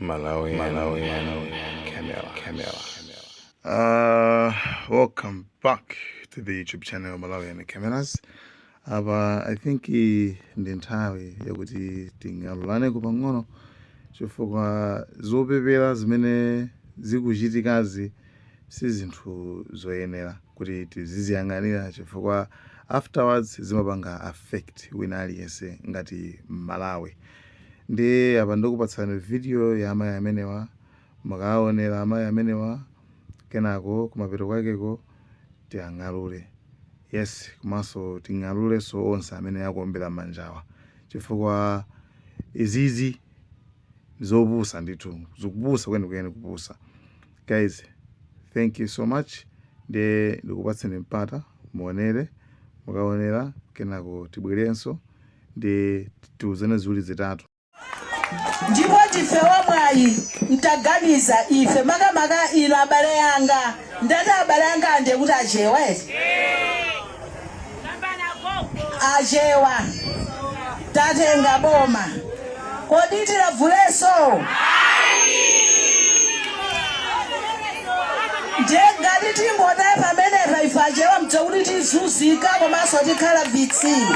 Malawian Camera. Welcome back to the YouTube channel Malawian Cameras. I think ndi nthawi yakuti tingalulane kupang'ono chifukwa zopepera zimene zikuchitikazi si zinthu zoyenera kuti tiziziyang'anira chifukwa afterwards zimapanga affect wina aliyense ngati Malawi. Ndi apa ndikupatsani video ya amayi amenewa mukaonera amayi amenewa kenako kumapeto kwakeko tiyang'alule. Yes, komanso ting'alule so onse amene akuombera manjawa chifukwa izizi zopusa ndithu zikupusa kwenikweni kupusa. Guys, thank you so much. Ndikupatseni mpata muonere mukaonera kenako tibwerenso ndi tiuzane ziwiri zitatu. Ndipo tife wamwayi mtaganiza ife makamaka ino abale yanga ndati abale yanga ande kuti achewa achewa tatenga boma kodi tilavuleso ngati tingodaye pamenepa ife achewa mdzakuti tizunzika komanso tikhala vitsiri.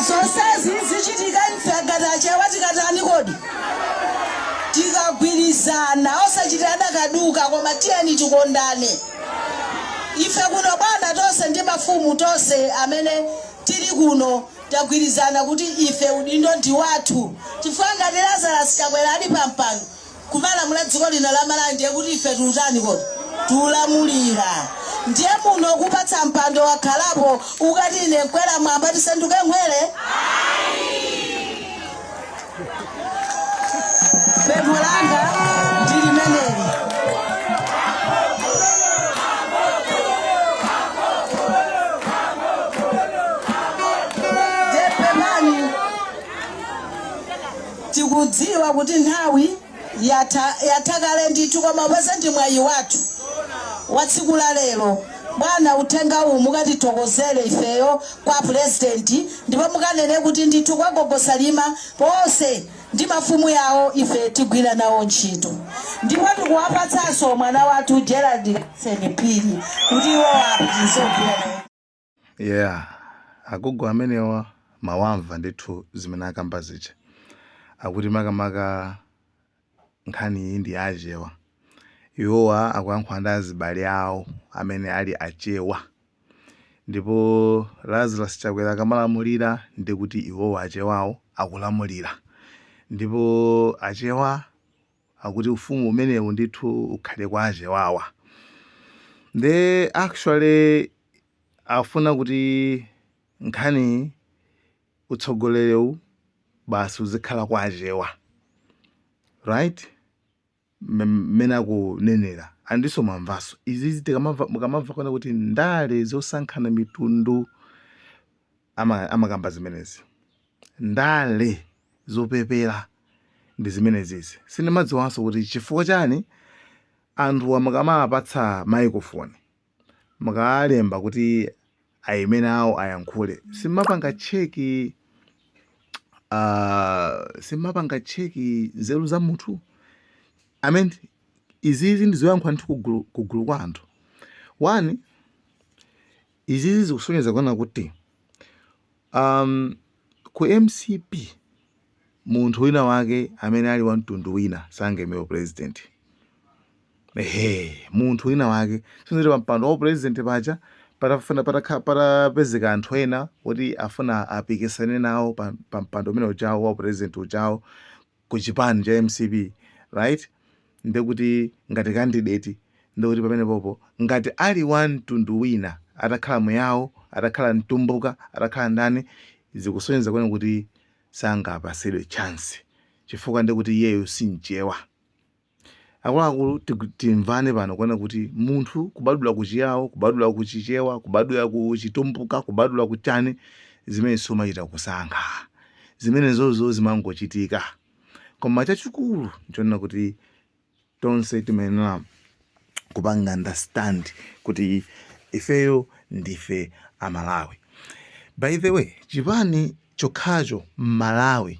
Sosezi zichitika mfagatachewa tikatani kodi tikagwirizana osachitana kaduka koma tiyeni tikondane. Ife kuno bwana tonse ndi mafumu tonse amene tili kuno tagwirizana kuti ife udindo ndi wathu chifukwa ngati Lazarus Chakwera ali pampano kumalamula dziko lino la Malawi ndiye kuti ife tutani kodi tulamulira. Ndiye muno kupatsa mpando wakhalapo ukati ine kwera mwamba tisanduke ngwere. Pempho langa ndili meneli. Depemani tikudziwa kuti nthawi yatakale ndithu koma pese ndi mwayi wathu wa tsiku la lero. Bwana uthenga uwu mukatithokozere ifeyo kwa president ndipo mukanene kuti ndithu kwa Gogo Salima ponse ndi mafumu yawo ife tigwira nawo ntchito. Ndipo tikuwapatsanso mwana wathu Gerald Senipiri kuti iwo apitizogwira. Yeah, agogo amenewa mawamva ndithu zimene akamba zicha akuti makamaka nkhani ndi achewa. Iwowa akuyankhula ndi azibale awo amene ali achewa. Ndipo Lazarus Chakwera akamalamulira ndi kuti iwowa achewawo akulamulira. Ndipo achewa akuti ufumu umenewu ndithu ukhale kwa achewawa. Actually afuna kuti nkhani utsogolerewu basi uzikhala kwa achewa. Right? Mena kunenera andiso mamvaso izizi mukamamva kona kuti ndale zosankhana mitundu amakamba zimenezi. Ndale zopepera ndi zimenezi. Sindimadziwanso kuti chifukwa chani anthu amakamapatsa microphone makalemba kuti ayimene awo ayankhule simapanga cheki nzeru za munthu. Izizi ndizoyankhula nthu kugulu kwa anthu. One, izizi zikusonyeza kuona kuti ku MCP munthu wina wake amene ali wa mtundu wina sangemewo president. Munthu wina wake sinziti pampando wa president paja patapezeka anthu ena kuti afuna apikisane nawo pampando umene uchawo wa president uchawo ku chipani cha MCP, right? Ndekuti ngati candidate ndikuti pamene popo ngati ali wa mtundu wina atakhala muyawo atakhala mtumbuka atakhala ndani zikusonyeza kwene kuti sangapasidwe chance chifukwa ndikuti iyeyo sinchewa. Akuluakulu timvane pano kuona kuti munthu kubadula kuchiyawo kubadula kuchichewa kubadula kuchitumbuka kubadula kuchani zimene sumachita kusankha zimene zozo zimangochitika. Koma chachikulu nchonena kuti tonse timayenera kupanga understand kuti ifeyo ndife Amalawi. By the way, chipani chokhacho Malawi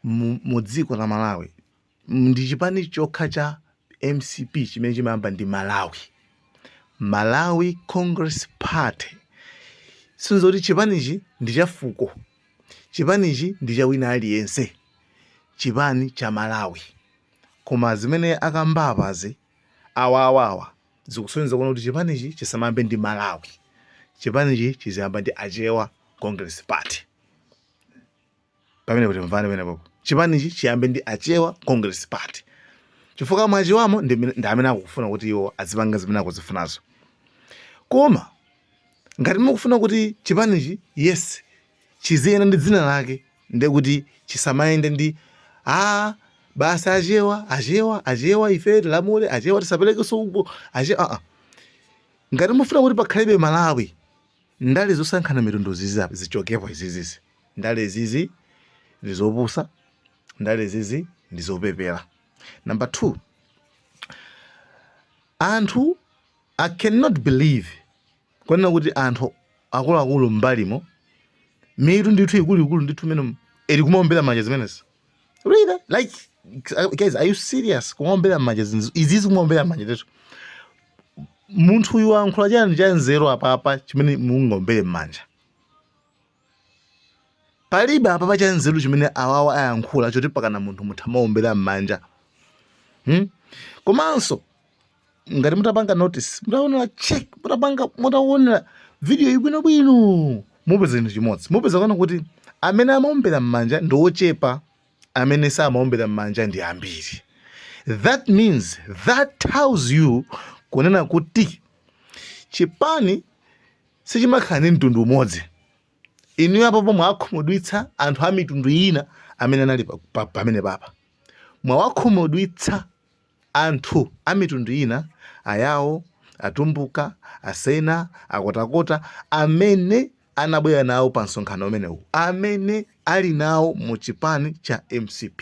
mu dziko la Malawi ndi chipani chokha cha MCP chimene chimayamba ndi Malawi Congress Party. Sinzoti chipanichi ndi cha fuko, chipanichi ndi cha wina aliyense, chipani cha Malawi. Koma zimene akambapazi awawawa zikusonyeza kuti chipanichi chisamayambe ndi Malawi, chipanichi chizayamba ndi Achewa Congress Party. Pamene kuti mvane pamenepo chipanichi chiyambe ndi Achewa Congress Party, chifukwa mwachiwamo ndi amene akufuna kuti iwo azipanga zimene akuzifunazo. Koma ngati mukufuna kuti chipanichi yes chiziyenda ndi dzina lake, ndi kuti chisamayende ndi basi Achewa ife tilamule, Achewa tisapereke suku, Achewa ngati mufuna kuti pakhalibe Malawi, ndale zosankhana mitundu zichokepo izizi. Ndale zizi ndi zopusa, ndale zizi ndi zopepera. Number 2, anthu I cannot believe kwanena kuti anthu akuluakulu mbalimo mitu ndithu ikuluikulu ndithu mene eri kumaombera manja zimenezi. Really? Like, guys, are you serious? Kumaombera manja izizi kumaombera manja ndithu. Munthu uyu wankhula chani cha nzeru apapa chimene mungombere manja. Palibe apapa cha nzeru chimene awawa ayankhula choti pakana munthu muthamaombera manja. Komanso ngati mutapanga notice, mutaona check, mutaona video ibwinobwino, mupeza chinthu chimodzi. Mupeza kana kuti amene amaombera manja ndi ochepa, amene samaombera manja ndi ambiri. That means, that tells you kunena kuti chipani sichimakhala ndi mtundu umodzi. Inu apapo mwakhumudwitsa anthu a mitundu ina amene anali pamene papa. Mwawakhumudwitsa anthu a mitundu ina, Ayawo, Atumbuka, Asena, Akotakota, amene anabwera nawo pa msonkhano umenewu, amene ali nawo mu chipani cha MCP.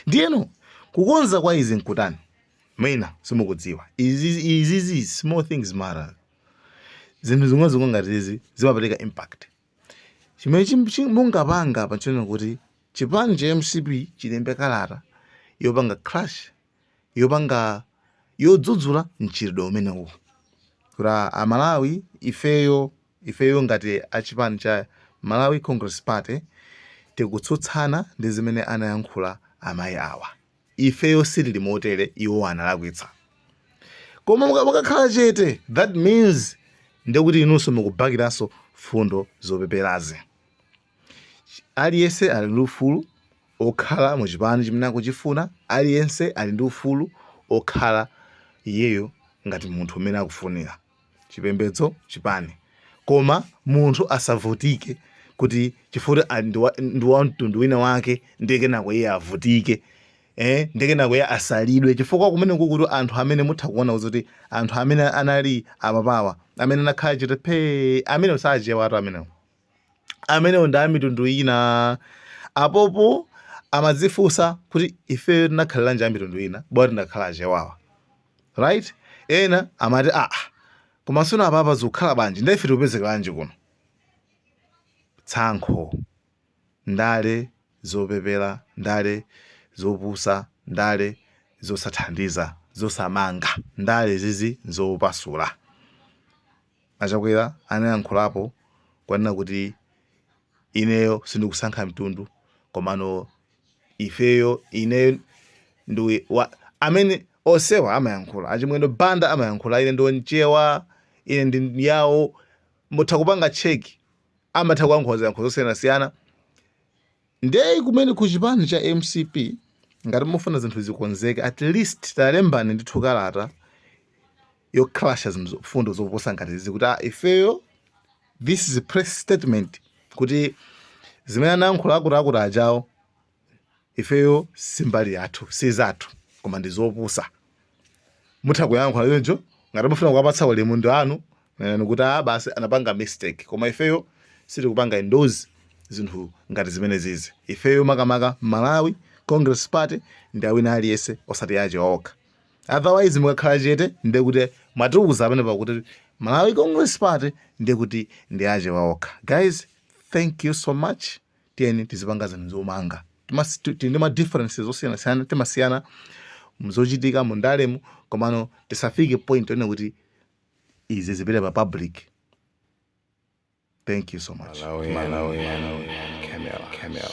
Ndiyeno kukonza kwa izi nkutani mwina simukudziwa. Izizi small things matter. Zinthu zing'ono ngati izi zimapereka impact. Chimene mungapanga pachonena kuti chipani cha MCP chilembe kalata yopanga crash, yodzudzula mchitidwe umenewu. Kura Amalawi ifeyo ngati achipani cha Malawi Congress Party tikutsutsana ndi zimene anayankhula amayi awa. Ifeyo sitili motere, iwo analakwitsa. Koma mukakhala chete, that means ndekuti inunso mukubakiranso fundo zopeperazi. Aliyense ali ndi ufulu okhala mu chipani chimene akuchifuna, aliyense ali ndi ufulu okhala iyeyo ngati munthu umene akufunira. Chipembedzo chipani. Koma munthu asavutike kuti chifukwa ndi wa mtundu wina wake ndekenako iye avutike, ndekenako iye asalidwe. Chifukwa kumene kukuti anthu amene mutha kuona kuti anthu amene anali apapawa, amene anakhala chete amene sajewa atu amene ndi a mitundu ina, apopo amadzifunsa kuti ife tinakhalira nji a mitundu ina bwa tinakhala ajewawa. Right? Ena amati koma suna apapa zikukhala banji, ndaife tikupezeka banji kuno. Tsankho, ndale zopepera, ndale zopusa, ndale zosathandiza, zosamanga, ndale zizi zopasula. Achakwera anayankhulapo kwanena kuti ineyo sindikusankha mtundu, komano ifeyo ineyo ndi amene osewa amayankhula. Achimwendo banda amayankhula, ine ndo nchewa, ine ndi yawo. Mutha kupanga cheki, amatha kuyankhoza yankhozo zosiyanasiyana. Ndeyi kumene ku chipani cha MCP ngati mufuna zinthu zikonzeke, at least talembani ndi thukalata yokhalasha fundo zoposa ngati izi kuti ifeyo, this is a press statement kuti zimene anayankhula akuti ajawo ifeyo simbali yathu, sizathu, koma ndi zopusa. Mutha kuyankhula yonjo ngati mufuna kuwapatsa ulemu ndi anu, kuti basi anapanga mistake, koma ifeyo sitikupanga endorse zinthu ngati zimene zizi. Ifeyo makamaka Malawi Congress Party ndi awina aliyense osati ache okha. Otherwise mukakhala chete ndi kuti matiuza pamene pakuti Malawi Congress Party ndi kuti ndi ache okha. Guys, thank you so much. Tiyeni tizipanga zinthu zomanga. Tindi ma differences osiyana-siyana, timasiyana mzochitika mundalemu, komano tisafike point ene kuti izi zipite pa public. Thank you so much. Malawi, Camera.